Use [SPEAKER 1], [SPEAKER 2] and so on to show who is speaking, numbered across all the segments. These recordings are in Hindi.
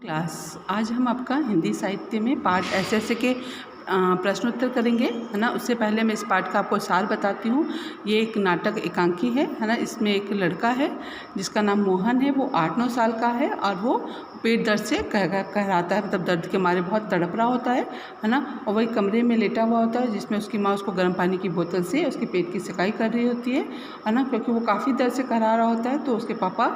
[SPEAKER 1] क्लास आज हम आपका हिंदी साहित्य में पाठ ऐसे के प्रश्नोत्तर करेंगे, है ना। उससे पहले मैं इस पाठ का आपको सार बताती हूँ। ये एक नाटक एकांकी है ना। इसमें एक लड़का है जिसका नाम मोहन है। वो 8-9 साल का है और वो पेट दर्द से कहराता है, मतलब दर्द के मारे बहुत तड़प रहा होता है ना। और वही कमरे में लेटा हुआ होता है जिसमें उसकी माँ उसको गर्म पानी की बोतल से उसके पेट की सिकाई कर रही होती है ना। क्योंकि वो काफ़ी दर्द से कहरा रहा होता है तो उसके पापा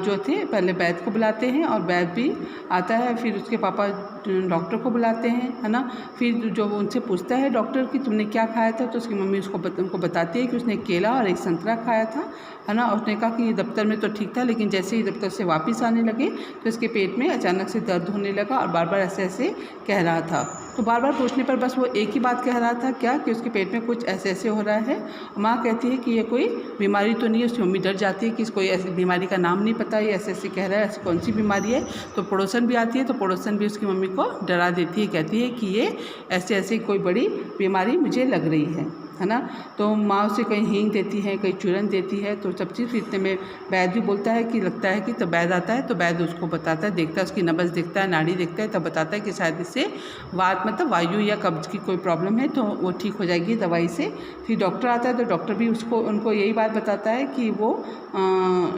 [SPEAKER 1] जो थे पहले वैद्य को बुलाते हैं और वैद्य भी आता है। फिर उसके पापा डॉक्टर को बुलाते हैं, है ना। फिर जो वो उनसे पूछता है डॉक्टर कि तुमने क्या खाया था, तो उसकी मम्मी उनको बताती है कि उसने केला और एक संतरा खाया था, है ना। और उसने कहा कि दफ्तर में तो ठीक था, लेकिन जैसे ही दफ्तर से वापस आने लगे तो इसके पेट में अचानक से दर्द होने लगा और बार बार ऐसे कह रहा था। तो बार बार पूछने पर बस वो एक ही बात कह रहा था, क्या कि उसके पेट में कुछ ऐसे हो रहा है। माँ कहती है कि ये कोई बीमारी तो नहीं है। उसकी मम्मी डर जाती है कि कोई ऐसी बीमारी का नाम नहीं पता, ये ऐसे कह रहा है, ऐसी कौन सी बीमारी है। तो पड़ोसन भी आती है, तो पड़ोसन भी उसकी मम्मी को डरा देती है, कहती है कि ये ऐसे कोई बड़ी बीमारी मुझे लग रही है ना। तो माँ उसे कहीं हींग देती है, कहीं चूरन देती है। तो सब चीज़ इतने में वैद्य भी बोलता है कि लगता है कि तब वैद्य आता है तो वैद्य उसको बताता है, देखता है, उसकी नब्ज़ देखता है, नाड़ी देखता है, तब बताता है कि शायद इससे वात मतलब वायु या कब्ज की कोई प्रॉब्लम है, तो वो ठीक हो जाएगी दवाई से। फिर डॉक्टर आता है तो डॉक्टर भी उनको यही बात बताता है कि वो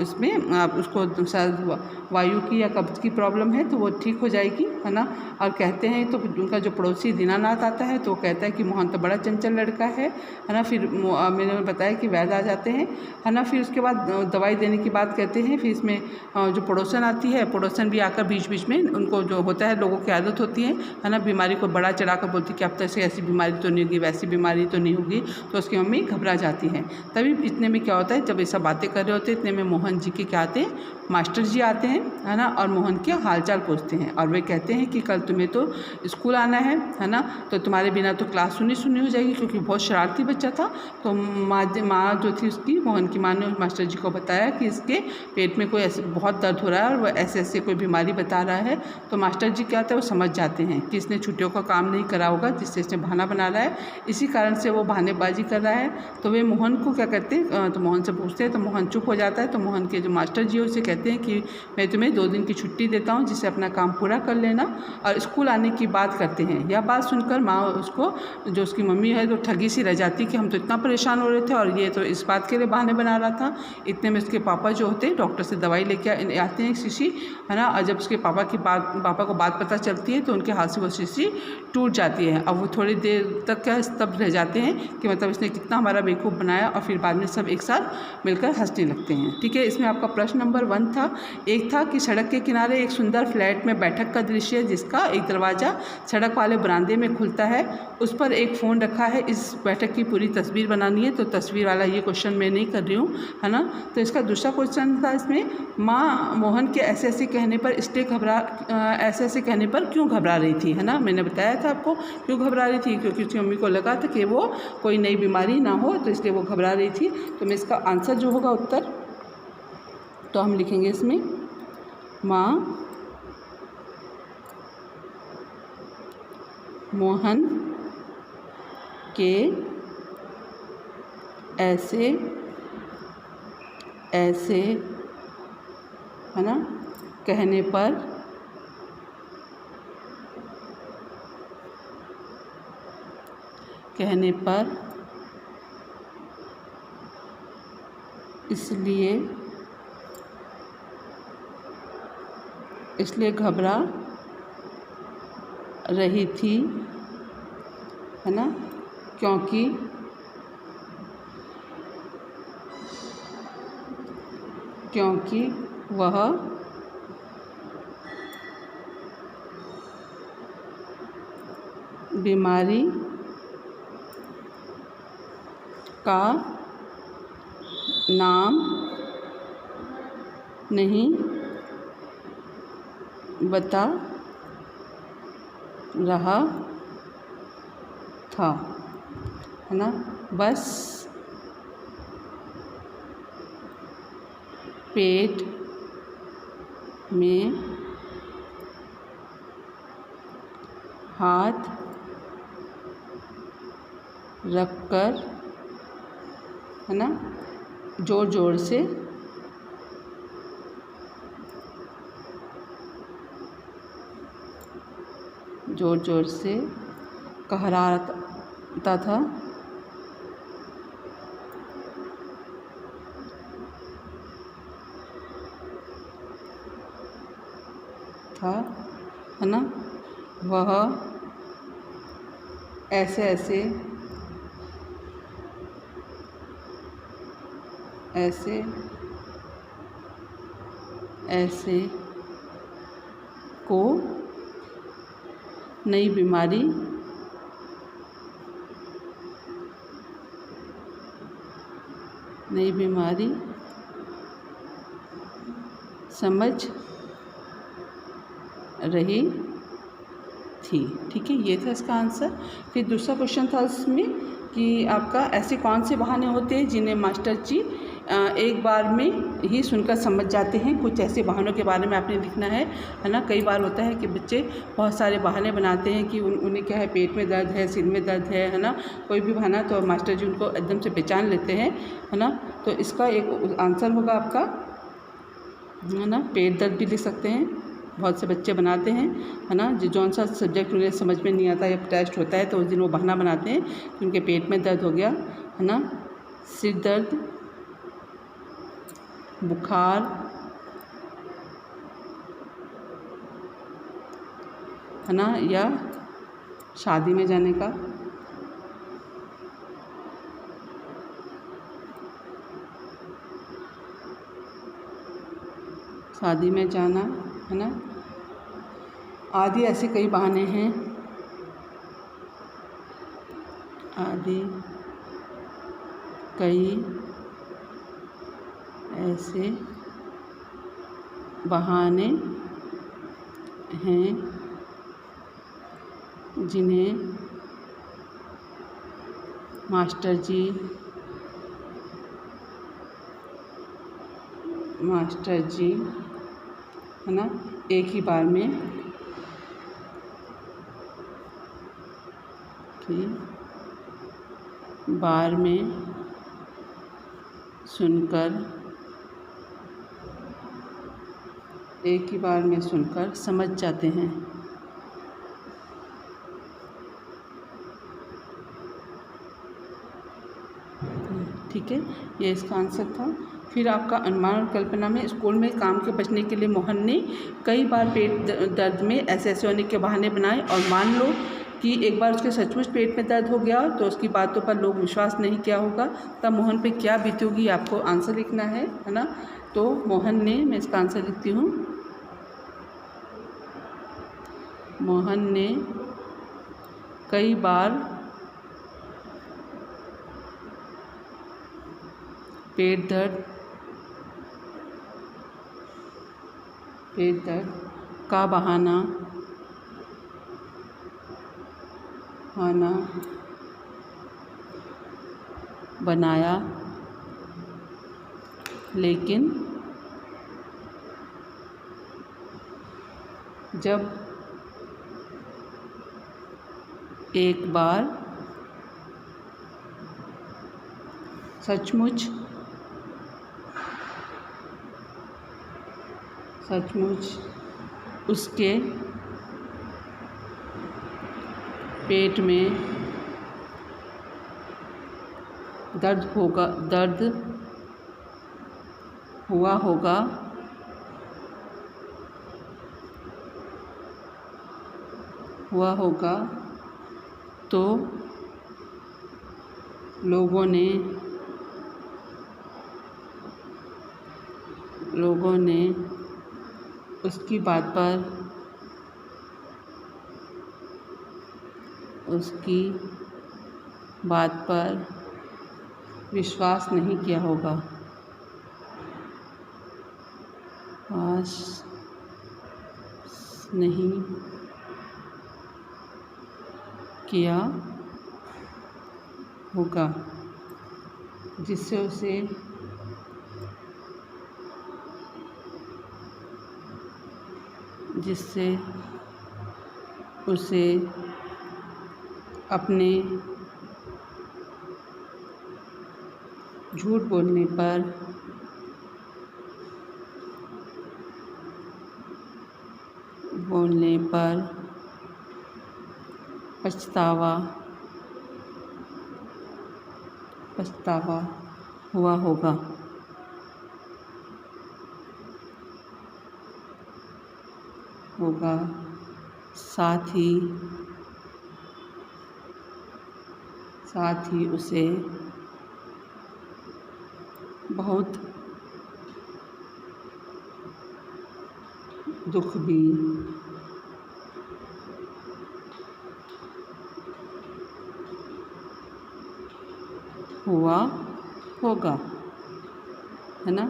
[SPEAKER 1] इसमें उसको शायद वायु की या कब्ज की प्रॉब्लम है, तो वो ठीक हो जाएगी, है ना। और कहते हैं तो उनका जो पड़ोसी दीनानाथ आता है तो वो कहता है कि मोहन तो बड़ा चंचल लड़का है ना। फिर मैंने बताया कि वैद्य आ जाते हैं, है ना। फिर उसके बाद दवाई देने की बात कहते हैं। फिर इसमें जो पड़ोसन आती है, पड़ोसन भी आकर बीच बीच में उनको जो होता है, लोगों की आदत होती है ना, बीमारी को बड़ा चढ़ा कर बोलती कि अब तक से ऐसी बीमारी तो नहीं होगी, वैसी बीमारी तो नहीं होगी। तो उसकी मम्मी घबरा जाती है। तभी इतने में क्या होता है, जब ये सब बातें कर रहे होते हैं, इतने में मोहन जी के क्या आते हैं, मास्टर जी आते हैं, है ना। और मोहन के हालचाल पूछते हैं और वे कहते हैं कि कल तुम्हें तो स्कूल आना है ना। तो तुम्हारे बिना तो क्लास सुनी हो जाएगी, क्योंकि बहुत शरारती बच्चा था। तो माँ जो थी उसकी, मोहन की माँ ने मास्टर जी को बताया कि इसके पेट में कोई ऐसे बहुत दर्द हो रहा है और वह ऐसे कोई बीमारी बता रहा है। तो मास्टर जी क्या होता है, वो समझ जाते हैं कि इसने छुट्टियों का काम नहीं करा होगा, जिससे इसने बहाना बना रहा है, इसी कारण से वो बहानेबाजी कर रहा है। तो वे मोहन को क्या करते हैं, तो मोहन से पूछते हैं, तो मोहन चुप हो जाता है। तो मोहन के जो मास्टर जी है उसे कहते हैं कि मैं तुम्हें 2 दिन की छुट्टी देता हूँ, जिससे अपना काम पूरा कर लेना और स्कूल आने की बात करते हैं। यह बात सुनकर माँ उसको, जो उसकी मम्मी है, तो ठगी सी रह जाती कि हम तो इतना परेशान हो रहे थे और ये तो इस बात के लिए बहाने बना रहा था। इतने में उसके पापा जो होते हैं डॉक्टर से दवाई लेके आते हैं, एक शीशी, है ना। और जब उसके पापा को बात पता चलती है तो उनके हाथ से वो शीशी टूट जाती है। अब वो थोड़ी देर तक क्या स्तब्ध रह जाते हैं कि मतलब इसने कितना हमारा बेवकूफ़ बनाया, और फिर बाद में सब एक साथ मिलकर हंसने लगते हैं। ठीक है, इसमें आपका प्रश्न नंबर 1 था। एक था कि सड़क के किनारे एक सुंदर फ्लैट में बैठक का दृश्य, जिसका एक दरवाज़ा सड़क वाले बरामदे में खुलता है, उस पर एक फ़ोन रखा है। इस बैठक की पूरी तस्वीर बनानी है। तो तस्वीर वाला ये क्वेश्चन मैं नहीं कर रही हूँ, है ना। तो इसका दूसरा क्वेश्चन था इसमें, माँ मोहन के ऐसे कहने पर ऐसे कहने पर क्यों घबरा रही थी, है ना। मैंने बताया था आपको क्यों घबरा रही थी, क्योंकि उसकी मम्मी को लगा था कि वो कोई नई बीमारी ना हो, तो इसलिए वो घबरा रही थी। तो मैं इसका आंसर जो होगा उत्तर, तो हम लिखेंगे इसमें, माँ मोहन के ऐसे है ना कहने पर इसलिए घबरा रही थी, है ना, क्योंकि वह बीमारी का नाम नहीं बता रहा था, है ना। बस पेट में हाथ रखकर, है ना, जोर जोर से ज़ोर ज़ोर से कहराता था, है ना। वह ऐसे ऐसे ऐसे ऐसे को नई बीमारी समझ रही थी। ठीक है, ये था इसका आंसर। फिर दूसरा क्वेश्चन था उसमें कि आपका ऐसे कौन से बहाने होते हैं जिन्हें मास्टर जी एक बार में ही सुनकर समझ जाते हैं। कुछ ऐसे बहानों के बारे में आपने लिखना है ना। कई बार होता है कि बच्चे बहुत सारे बहाने बनाते हैं कि उन्हें क्या है, पेट में दर्द है, सिर में दर्द है ना, कोई भी बहाना, तो मास्टर जी उनको एकदम से पहचान लेते हैं, है ना। तो इसका एक आंसर होगा आपका, है ना, पेट दर्द भी लिख सकते हैं। बहुत से बच्चे बनाते हैं, है ना, जौन सा सब्जेक्ट उन्हें समझ में नहीं आता या टेस्ट होता है तो उस दिन वो बहाना बनाते हैं कि उनके पेट में दर्द हो गया, है ना, सिर दर्द, बुखार, है ना, या शादी में जाने का, शादी में जाना, है ना, आदि ऐसे कई बहाने हैं, आदि कई ऐसे बहाने हैं जिन्हें मास्टर जी, है ना, एक ही बार में सुनकर समझ जाते हैं। ठीक है, ये इसका आंसर था। फिर आपका अनुमान और कल्पना में स्कूल में काम के बचने के लिए मोहन ने कई बार पेट दर्द में ऐसे ऐसे होने के बहाने बनाए, और मान लो कि एक बार उसके सचमुच पेट में दर्द हो गया तो उसकी बातों पर लोग विश्वास नहीं किया होगा, तब मोहन पे क्या बीती होगी, आपको आंसर लिखना है ना। तो मोहन ने, मैं इसका आंसर लिखती हूँ, मोहन ने कई बार पेट दर्द का बहाना बनाया, लेकिन जब एक बार सचमुच उसके पेट में दर्द हुआ होगा तो लोगों ने उसकी बात पर विश्वास नहीं किया होगा। जिससे उसे अपने झूठ बोलने पर पछतावा, पछतावा हुआ होगा, होगा। साथ ही उसे बहुत दुख भी हुआ होगा, है ना।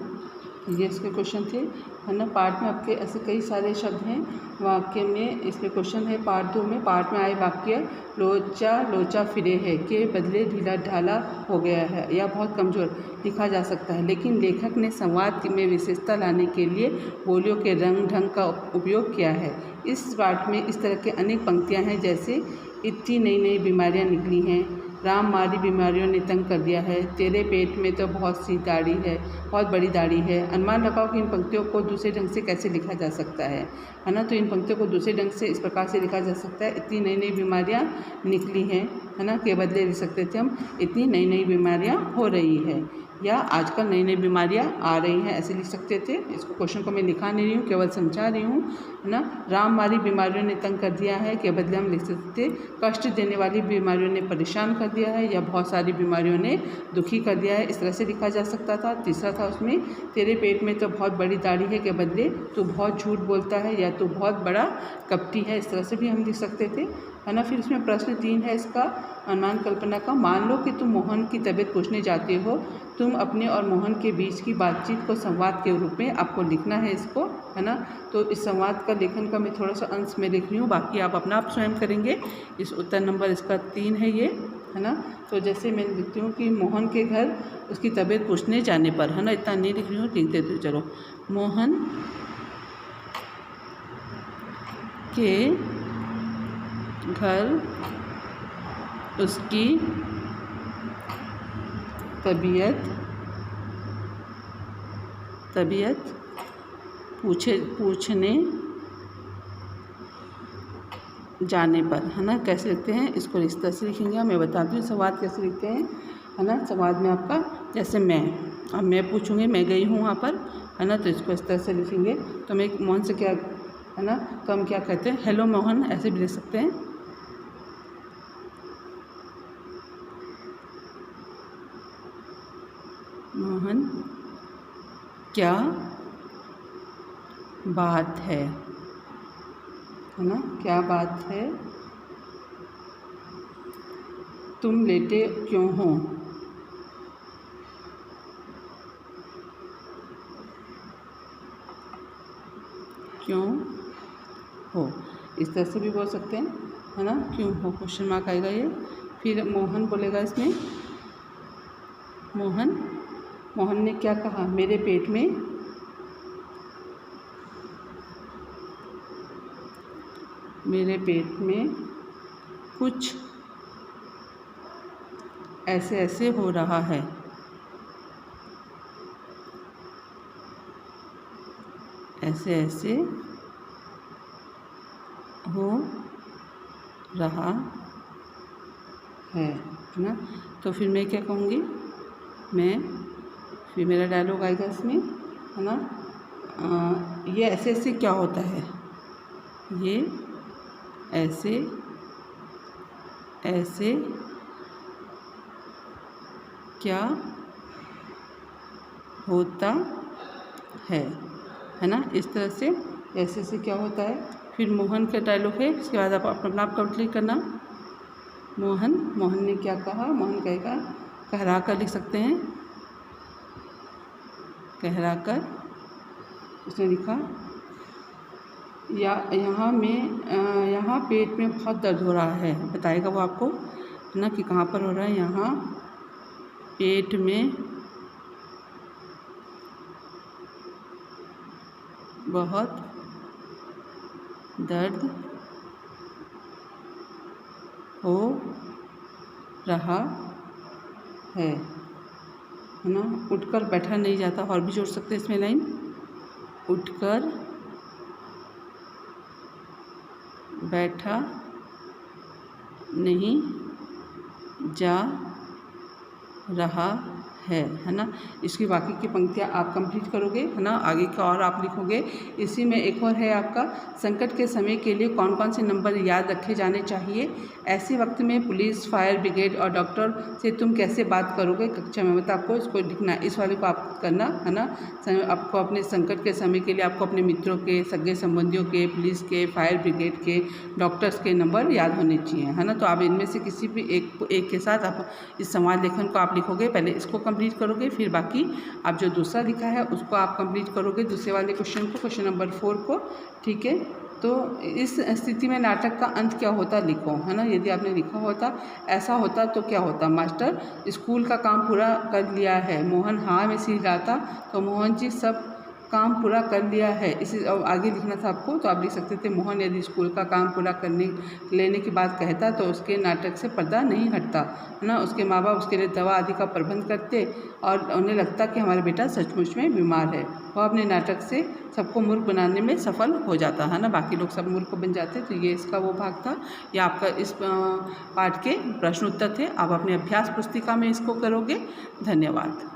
[SPEAKER 1] ये इसके क्वेश्चन थे, है ना। पार्ट में आपके ऐसे कई सारे शब्द हैं वाक्य में। इसमें क्वेश्चन है पार्ट 2 में। पार्ट में आए वाक्य लोचा लोचा फिरे है के बदले ढीला ढाला हो गया है या बहुत कमज़ोर लिखा जा सकता है, लेकिन लेखक ने संवाद में विशेषता लाने के लिए बोलियों के रंग ढंग का उपयोग किया है। इस पाठ में इस तरह के अनेक पंक्तियाँ हैं, जैसे इतनी नई नई बीमारियाँ निकली हैं, राम मारी बीमारियों ने तंग कर दिया है, तेरे पेट में तो बहुत सी दाढ़ी है, बहुत बड़ी दाढ़ी है। अनुमान लगाओ कि इन पंक्तियों को दूसरे ढंग से कैसे लिखा जा सकता है ना। तो इन पंक्तियों को दूसरे ढंग से इस प्रकार से लिखा जा सकता है, इतनी नई नई बीमारियाँ निकली हैं, है ना, के बदले लिख सकते थे हम इतनी नई नई बीमारियाँ हो रही है, या आजकल नई नई बीमारियाँ आ रही हैं, ऐसे लिख सकते थे। इसको क्वेश्चन को मैं लिखा नहीं रही हूँ, केवल समझा रही हूँ, है ना। राम मारी बीमारियों ने तंग कर दिया है के बदले हम लिख सकते थे कष्ट देने वाली बीमारियों ने परेशान कर दिया है, या बहुत सारी बीमारियों ने दुखी कर दिया है, इस तरह से लिखा जा सकता था। तीसरा था उसमें तेरे पेट में तो बहुत बड़ी दाढ़ी है के बदले तू बहुत झूठ बोलता है या तू बहुत बड़ा कपटी है, इस तरह से भी हम लिख सकते थे, है ना। फिर इसमें प्रश्न 3 है इसका अनुमान कल्पना का। मान लो कि तुम मोहन की तबीयत पूछने जाते हो, तुम अपने और मोहन के बीच की बातचीत को संवाद के रूप में आपको लिखना है इसको, है ना। तो इस संवाद का लेखन का मैं थोड़ा सा अंश में लिख रही हूँ, बाकी आप अपना आप स्वयं करेंगे। इस उत्तर नंबर इसका 3 है ये, है ना। तो जैसे मैं लिखती हूँ कि मोहन के घर उसकी तबीयत पूछने जाने पर, है ना, इतना नहीं लिख रही हूँ, लिख देती हूँ। चलो, मोहन के घर उसकी तबीयत पूछने जाने पर, है ना। कैसे लिखते हैं इसको, इस तरह से लिखेंगे। मैं बताती हूँ संवाद कैसे लिखते हैं, है ना। संवाद में आपका जैसे अब मैं पूछूंगी, मैं गई हूँ वहाँ पर, है ना, तो इसको इस तरह से लिखेंगे। तो मैं मोहन से क्या, है ना, तो हम क्या कहते हैं, हेलो मोहन, ऐसे भी लिख सकते हैं। मोहन, क्या बात है ना, क्या बात है, तुम लेटे क्यों हो, क्यों हो, इस तरह से भी बोल सकते हैं, है ना। क्यों हो, क्वेश्चन मार्क आएगा ये। फिर मोहन बोलेगा इसमें, मोहन ने क्या कहा, मेरे पेट में कुछ ऐसे ऐसे हो रहा है, ऐसे ऐसे हो रहा है ना। तो फिर मैं क्या कहूँगी, फिर मेरा डायलॉग आएगा इसमें, है ना। ये ऐसे ऐसे क्या होता है, ये ऐसे ऐसे क्या होता है ना। इस तरह से ऐसे ऐसे क्या होता है। फिर मोहन का डायलॉग है, इसके बाद आप अपना आप कंप्लीट करना। मोहन ने क्या कहा, मोहन कहेगा, कहरा कर लिख सकते हैं, कहरा कर उसने लिखा, या यहाँ पेट में बहुत दर्द हो रहा है, बताएगा वो आपको, है ना, कि कहाँ पर हो रहा है। यहाँ पेट में बहुत दर्द हो रहा है ना। उठकर बैठा नहीं जाता, और भी जोड़ सकते हैं इसमें लाइन, उठकर बैठा नहीं जा रहा है ना। इसकी बाकी की पंक्तियाँ आप कंप्लीट करोगे, है ना। आगे का और आप लिखोगे। इसी में एक और है आपका, संकट के समय के लिए कौन कौन से नंबर याद रखे जाने चाहिए। ऐसे वक्त में पुलिस, फायर ब्रिगेड और डॉक्टर से तुम कैसे बात करोगे कक्षा में, मतलब आपको इसको लिखना है। इस वाले को आप करना, है ना। आपको अपने संकट के समय के लिए आपको अपने मित्रों के, सगे संबंधियों के, पुलिस के, फायर ब्रिगेड के, डॉक्टर्स के नंबर याद होने चाहिए, है ना। तो आप इनमें से किसी भी एक के साथ आप इस संवाद लेखन को आप लिखोगे। पहले इसको कंप्लीट करोगे, फिर बाकी आप जो दूसरा लिखा है उसको आप कंप्लीट करोगे, दूसरे वाले क्वेश्चन को, क्वेश्चन नंबर 4 को, ठीक है। तो इस स्थिति में नाटक का अंत क्या होता लिखो, है ना। यदि आपने लिखा होता ऐसा होता तो क्या होता। मास्टर स्कूल का काम पूरा कर लिया है, मोहन हाँ में सिर हिलाता तो मोहन जी सब काम पूरा कर लिया है। इसी आगे लिखना था आपको, तो आप लिख सकते थे, मोहन यदि स्कूल का काम पूरा करने लेने की बात कहता तो उसके नाटक से पर्दा नहीं हटता, है ना। उसके माँ बाप उसके लिए दवा आदि का प्रबंध करते और उन्हें लगता कि हमारा बेटा सचमुच में बीमार है। वह अपने नाटक से सबको मूर्ख बनाने में सफल हो जाता, है ना। बाकी लोग सब मूर्ख बन जाते। तो ये इसका वो भाग था। ये आपका इस पाठ के प्रश्न उत्तर थे। आप अपने अभ्यास पुस्तिका में इसको करोगे। धन्यवाद।